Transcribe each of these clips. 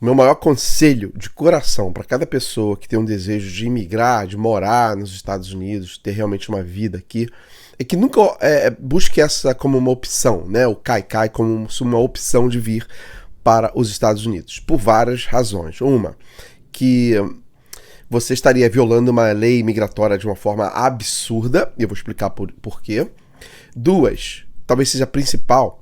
Meu maior conselho de coração para cada pessoa que tem um desejo de imigrar, de morar nos Estados Unidos, ter realmente uma vida aqui, é que nunca busque essa como uma opção, né? O Kaikai como uma opção de vir para os Estados Unidos, por várias razões. Uma, que você estaria violando uma lei migratória de uma forma absurda, e eu vou explicar por quê. Duas, talvez seja a principal,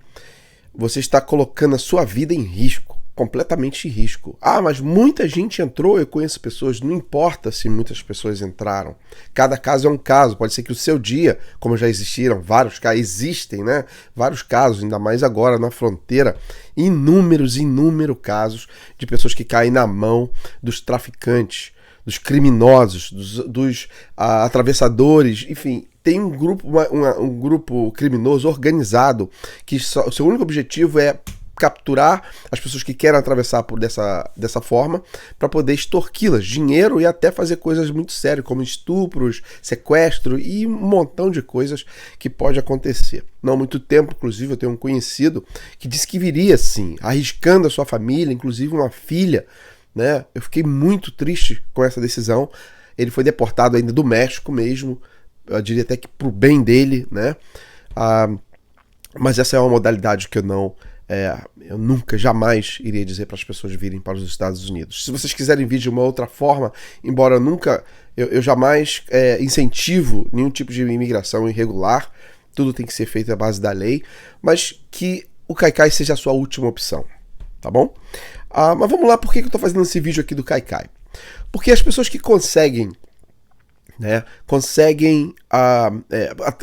você está colocando a sua vida em risco, completamente em risco. Ah, mas muita gente entrou, eu conheço pessoas, não importa se muitas pessoas entraram. Cada caso é um caso, pode ser que o seu dia, como já existiram vários casos, existem, né? Vários casos, ainda mais agora na fronteira, inúmeros casos de pessoas que caem na mão dos traficantes, dos criminosos, dos atravessadores, enfim, tem um grupo criminoso organizado que o seu único objetivo é capturar as pessoas que querem atravessar dessa forma para poder extorquí-las, dinheiro e até fazer coisas muito sérias, como estupros, sequestro e um montão de coisas que pode acontecer. Não há muito tempo, inclusive, eu tenho um conhecido que disse que viria sim, arriscando a sua família, inclusive uma filha, né? Eu fiquei muito triste com essa decisão. Ele foi deportado ainda do México mesmo, eu diria até que pro bem dele, né? Mas essa é uma modalidade que eu nunca, jamais iria dizer para as pessoas virem para os Estados Unidos. Se vocês quiserem vir de uma outra forma, embora eu jamais incentivo nenhum tipo de imigração irregular, tudo tem que ser feito à base da lei, mas que o Kaikai seja a sua última opção, tá bom? Mas vamos lá, por que eu estou fazendo esse vídeo aqui do Kaikai? Porque as pessoas que conseguem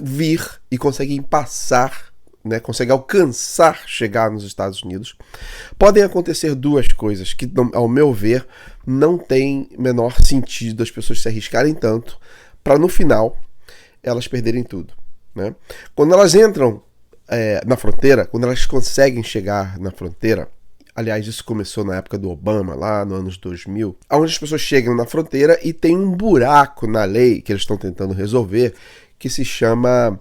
vir e conseguem passar, né, conseguem alcançar chegar nos Estados Unidos, podem acontecer duas coisas que, ao meu ver, não tem menor sentido as pessoas se arriscarem tanto para no final elas perderem tudo, né? Quando elas entram na fronteira, quando elas conseguem chegar na fronteira, aliás, isso começou na época do Obama, lá nos anos 2000, onde as pessoas chegam na fronteira e tem um buraco na lei que eles estão tentando resolver, que se chama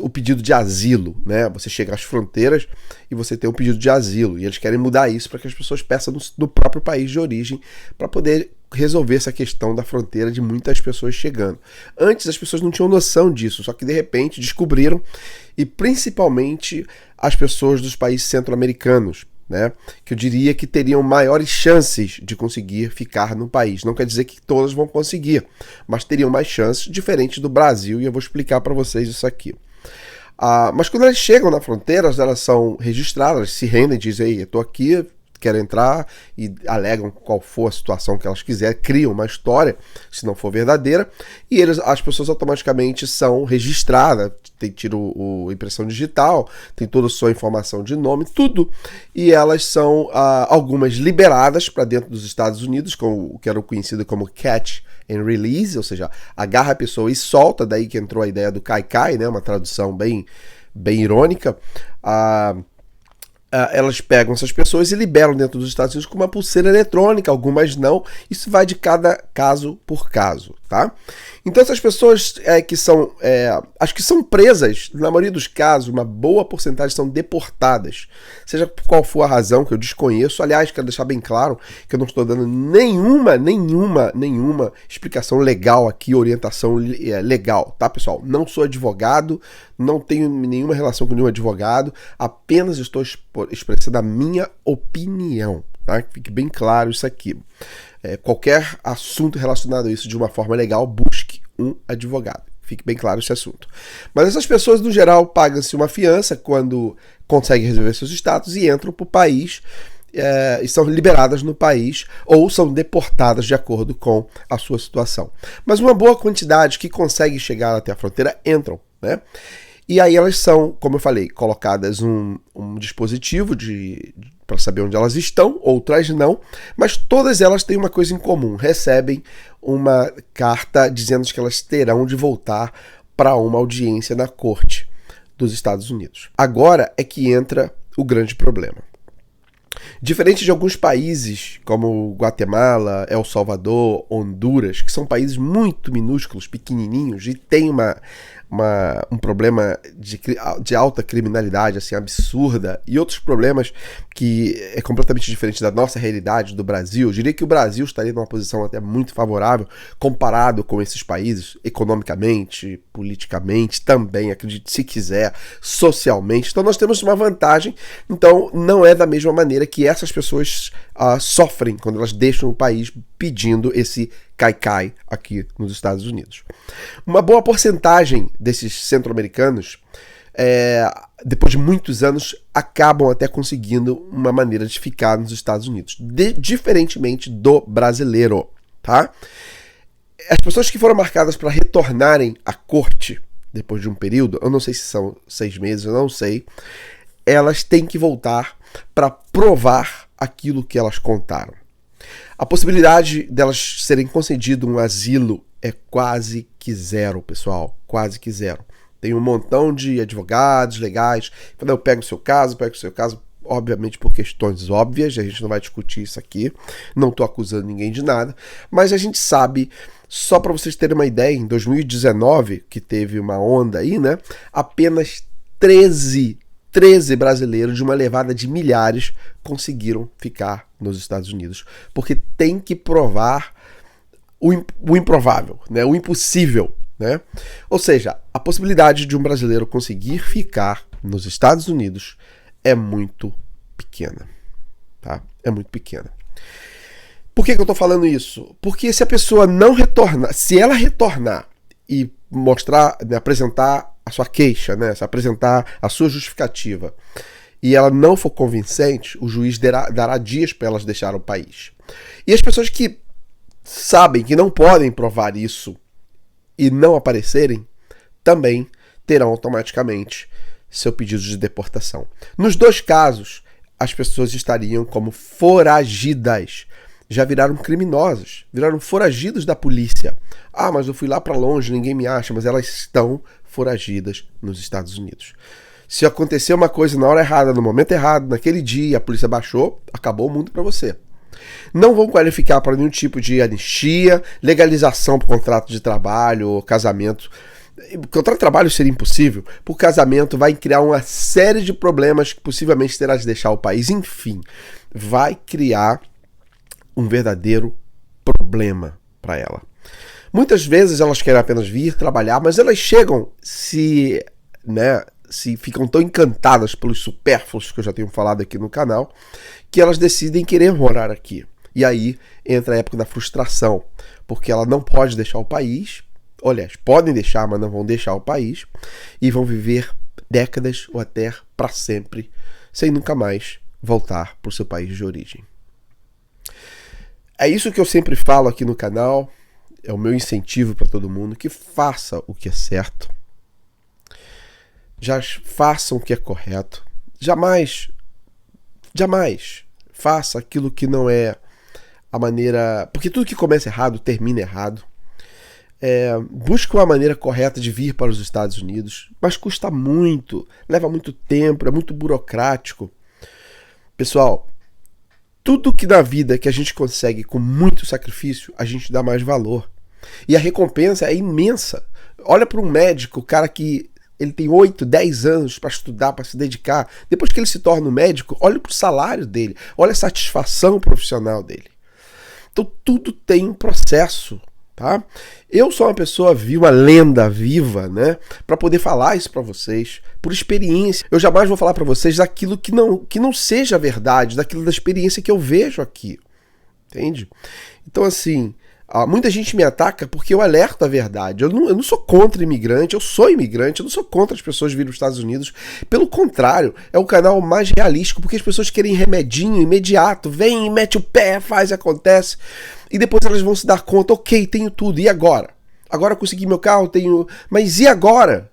o pedido de asilo, né? Você chega às fronteiras e você tem um pedido de asilo, e eles querem mudar isso para que as pessoas peçam no próprio país de origem para poder resolver essa questão da fronteira de muitas pessoas chegando. Antes as pessoas não tinham noção disso, só que de repente descobriram, e principalmente as pessoas dos países centro-americanos, né, que eu diria que teriam maiores chances de conseguir ficar no país. Não quer dizer que todas vão conseguir, mas teriam mais chances, diferente do Brasil, e eu vou explicar para vocês isso aqui. Mas quando elas chegam na fronteira, elas são registradas, se rendem, dizem, ei, eu estou aqui, quero entrar, e alegam qual for a situação que elas quiserem, criam uma história, se não for verdadeira, e as pessoas automaticamente são registradas, tiram impressão digital, tem toda a sua informação de nome, tudo, e elas são algumas liberadas para dentro dos Estados Unidos, o que era conhecido como catch and release, ou seja, agarra a pessoa e solta, daí que entrou a ideia do Kaikai, né, uma tradução bem irônica. Elas pegam essas pessoas e liberam dentro dos Estados Unidos com uma pulseira eletrônica, algumas não, isso vai de cada caso por caso, tá? Então essas pessoas as que são presas, na maioria dos casos, uma boa porcentagem são deportadas, seja por qual for a razão, que eu desconheço. Aliás, quero deixar bem claro que eu não estou dando nenhuma explicação legal aqui, orientação legal, tá, pessoal? Não sou advogado, não tenho nenhuma relação com nenhum advogado, apenas estou expressando a minha opinião, tá? Que fique bem claro isso aqui. Qualquer assunto relacionado a isso de uma forma legal, busque um advogado. Fique bem claro esse assunto. Mas essas pessoas, no geral, pagam-se uma fiança quando conseguem resolver seus status e entram para o país e são liberadas no país ou são deportadas de acordo com a sua situação. Mas uma boa quantidade que consegue chegar até a fronteira entram, né? E aí elas são, como eu falei, colocadas um dispositivo para saber onde elas estão, outras não, mas todas elas têm uma coisa em comum, recebem uma carta dizendo que elas terão de voltar para uma audiência na corte dos Estados Unidos. Agora é que entra o grande problema. Diferente de alguns países como Guatemala, El Salvador, Honduras, que são países muito minúsculos, pequenininhos, e tem um problema de alta criminalidade, assim, absurda, e outros problemas que é completamente diferente da nossa realidade, do Brasil. Eu diria que o Brasil estaria numa posição até muito favorável comparado com esses países, economicamente, politicamente, também, acredite se quiser, socialmente. Então nós temos uma vantagem, então não é da mesma maneira que essas pessoas sofrem quando elas deixam o país pedindo esse caicai aqui nos Estados Unidos. Uma boa porcentagem desses centro-americanos, depois de muitos anos, acabam até conseguindo uma maneira de ficar nos Estados Unidos, diferentemente do brasileiro, tá? As pessoas que foram marcadas para retornarem à corte depois de um período, eu não sei se são 6 meses, eu não sei, elas têm que voltar para provar aquilo que elas contaram. A possibilidade delas serem concedido um asilo é quase que zero, pessoal, quase que zero. Tem um montão de advogados legais, quando eu pego o seu caso, obviamente por questões óbvias, a gente não vai discutir isso aqui, não estou acusando ninguém de nada, mas a gente sabe, só para vocês terem uma ideia, em 2019, que teve uma onda aí, né, apenas 13 brasileiros de uma levada de milhares conseguiram ficar nos Estados Unidos, porque tem que provar o improvável, né, o impossível, né? Ou seja, a possibilidade de um brasileiro conseguir ficar nos Estados Unidos é muito pequena, tá? É muito pequena. Por que eu estou falando isso? Porque se a pessoa não retornar, se ela retornar e mostrar, apresentar a sua queixa, né, se apresentar a sua justificativa, e ela não for convincente, o juiz dará dias para elas deixar o país. E as pessoas que sabem que não podem provar isso e não aparecerem, também terão automaticamente seu pedido de deportação. Nos dois casos, as pessoas estariam como foragidas. Já viraram criminosas, viraram foragidos da polícia. Ah, mas eu fui lá para longe, ninguém me acha, mas elas estão foragidas nos Estados Unidos. Se acontecer uma coisa na hora errada, no momento errado, naquele dia, a polícia baixou, acabou o mundo para você. Não vão qualificar para nenhum tipo de anistia, legalização para contrato de trabalho ou casamento. Contrato de trabalho seria impossível, por casamento vai criar uma série de problemas que possivelmente terá de deixar o país. Enfim, vai criar um verdadeiro problema para ela. Muitas vezes elas querem apenas vir trabalhar, mas elas chegam se ficam tão encantadas pelos supérfluos que eu já tenho falado aqui no canal, que elas decidem querer morar aqui. E aí entra a época da frustração, porque ela não pode deixar o país, aliás, podem deixar, mas não vão deixar o país, e vão viver décadas ou até para sempre, sem nunca mais voltar para o seu país de origem. É isso que eu sempre falo aqui no canal, é o meu incentivo para todo mundo, que faça o que é certo, já façam o que é correto, jamais faça aquilo que não é a maneira, porque tudo que começa errado termina errado. Busque uma maneira correta de vir para os Estados Unidos, mas custa muito, leva muito tempo, é muito burocrático. Pessoal, tudo que na vida que a gente consegue com muito sacrifício, a gente dá mais valor. E a recompensa é imensa. Olha para um médico, o cara que ele tem 8, 10 anos para estudar, para se dedicar. Depois que ele se torna um médico, olha para o salário dele, olha a satisfação profissional dele. Então tudo tem um processo, tá? Eu sou uma pessoa viva, uma lenda viva, né? Para poder falar isso para vocês, por experiência. Eu jamais vou falar para vocês daquilo que não seja verdade, daquilo da experiência que eu vejo aqui, entende? Então assim, muita gente me ataca porque eu alerto a verdade. Eu não sou contra imigrante, eu sou imigrante, eu não sou contra as pessoas virem para os Estados Unidos. Pelo contrário, é o canal mais realístico, porque as pessoas querem remedinho imediato, vem, mete o pé, faz, acontece, e depois elas vão se dar conta, ok, tenho tudo, e agora? Agora eu consegui meu carro, tenho... Mas e agora?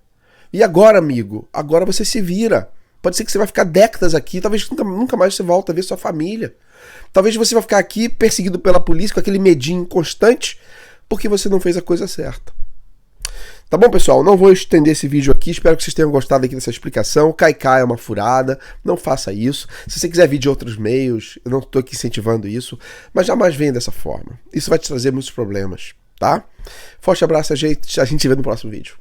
E agora, amigo? Agora você se vira. Pode ser que você vai ficar décadas aqui, talvez nunca mais você volta a ver sua família. Talvez você vai ficar aqui perseguido pela polícia com aquele medinho constante porque você não fez a coisa certa. Tá bom, pessoal? Não vou estender esse vídeo aqui. Espero que vocês tenham gostado aqui dessa explicação. Caicai é uma furada. Não faça isso. Se você quiser vir de outros meios, eu não estou aqui incentivando isso, mas jamais venha dessa forma. Isso vai te trazer muitos problemas, tá? Forte abraço, a gente se vê no próximo vídeo.